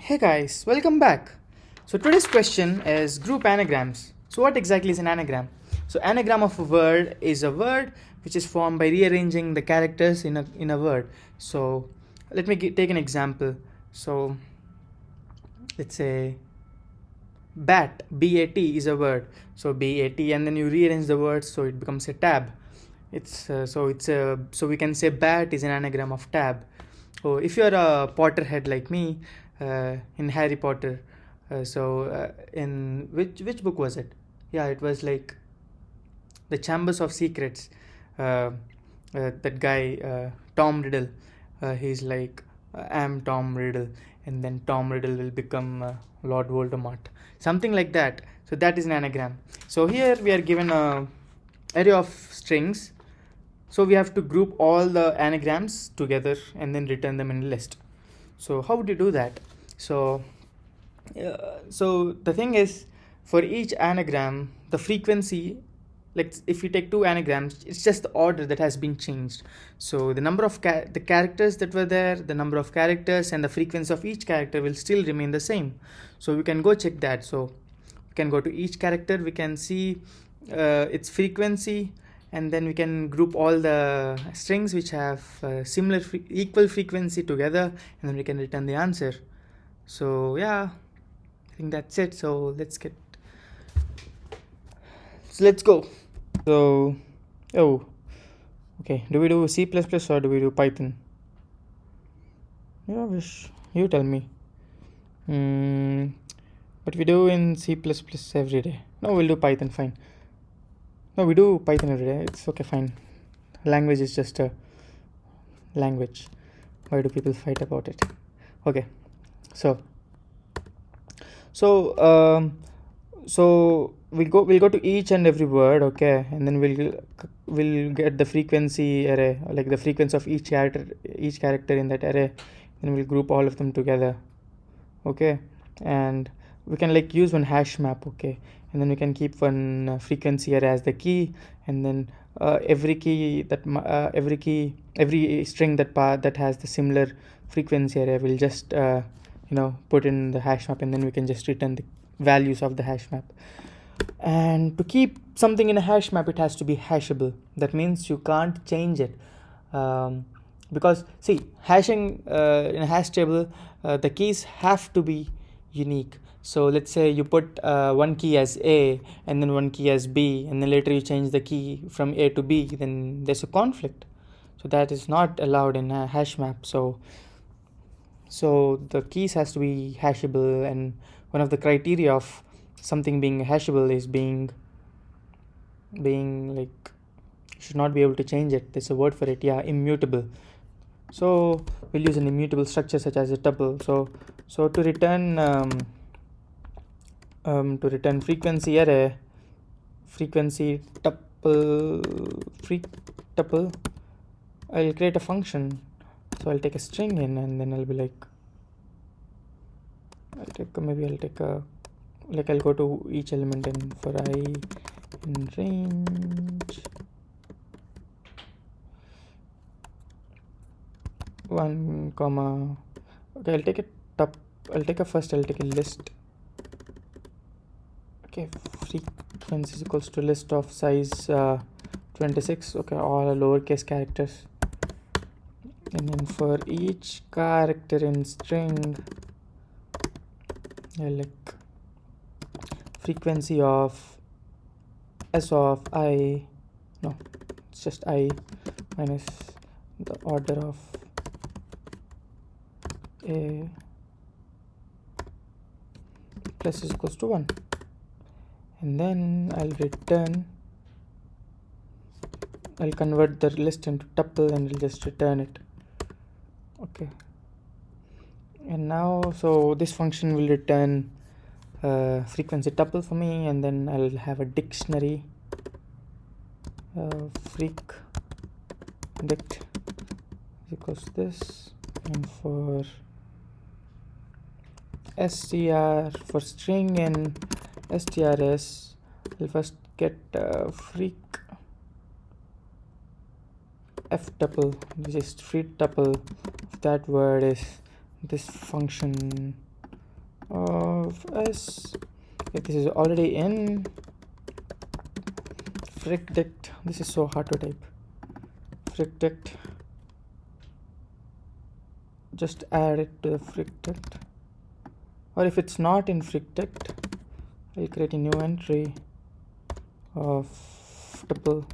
Hey guys, welcome back. So today's question is group anagrams. So what exactly is an anagram? So anagram of a word is a word which is formed by rearranging the characters in a word. So let me take an example. So let's say bat, B-A-T is a word. So B-A-T, and then you rearrange the words so it becomes a tab. So we can say bat is an anagram of tab. Oh, if you're a Potterhead like me, in Harry Potter, in which book was it? Yeah, it was like the Chambers of Secrets. That guy, Tom Riddle, he's like, I'm Tom Riddle, and then Tom Riddle will become Lord Voldemort, something like that. So that is an anagram. So here we are given a array of strings, so we have to group all the anagrams together and then return them in a list. So how would you do that? So the thing is, for each anagram, the frequency, like if you take two anagrams, it's just the order that has been changed. So the number of the characters that were there, the number of characters and the frequency of each character will still remain the same. So we can go check that. So we can go to each character, we can see its frequency, and then we can group all the strings which have similar equal frequency together, and then we can return the answer. So yeah, I think that's it. So let's go. So oh, okay, do we do C++ or do we do Python? Yeah, wish you tell me. But we do in C++ every day. No, we'll do Python, fine. No, we do Python every day. It's okay, fine. Language is just a language. Why do people fight about it? Okay, so we'll go to each and every word, okay, and then we'll get the frequency array, like the frequency of each character in that array, and we'll group all of them together, okay, and we can like use one hash map, okay, and then we can keep one frequency array as the key, and then every string that has the similar frequency array will just put in the hash map, and then we can just return the values of the hash map. And to keep something in a hash map, it has to be hashable. That means you can't change it, because see, hashing in a hash table, the keys have to be unique. So let's say you put one key as A and then one key as B, and then later you change the key from A to B, then there's a conflict. So that is not allowed in a hash map. So the keys has to be hashable, and one of the criteria of something being hashable is being like, you should not be able to change it. There's a word for it, yeah, immutable. So we'll use an immutable structure such as a tuple. So to return frequency array, frequency tuple, I'll create a function. So I'll take a string in, and then I'll be like, I'll go to each element, and for I in range 1 comma, okay, I'll take a list, okay, frequency is equals to list of size 26, okay, all are lowercase characters, and then for each character in string, I like frequency of s of I, no, it's just I minus the order of A plus is equals to 1, and then I'll convert the list into tuple, and I'll just return it, okay. And now, so this function will return frequency tuple for me, and then I'll have a dictionary freq dict equals this, and for str, for string in strs, I'll first get freq f tuple, which is free tuple of that word is this function of s. Okay, this is already in frict. This is so hard to type. Frict. Just add it to the frict. Or if it's not in frict, I'll create a new entry of tuple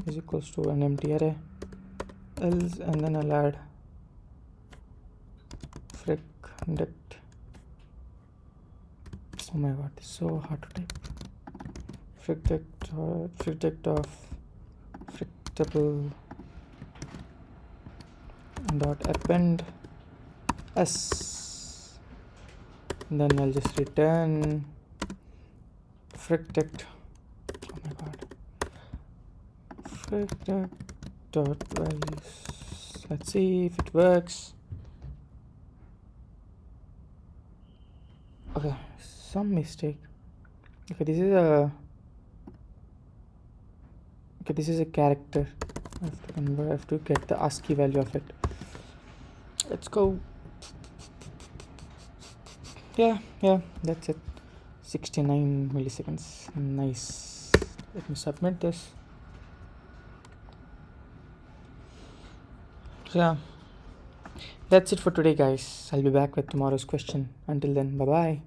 is equals to an empty array else, and then I'll add frict. Oh my god, it's so hard to type. Frict of frict tuple dot append s, and then I'll just return frict. Oh my god, frict dot values. Let's see if it works. Okay, some mistake. Okay, this is a character. I have to get the ASCII value of it. Let's go. Yeah, that's it. 69 milliseconds. Nice. Let me submit this. So yeah, that's it for today, guys. I'll be back with tomorrow's question. Until then, bye bye.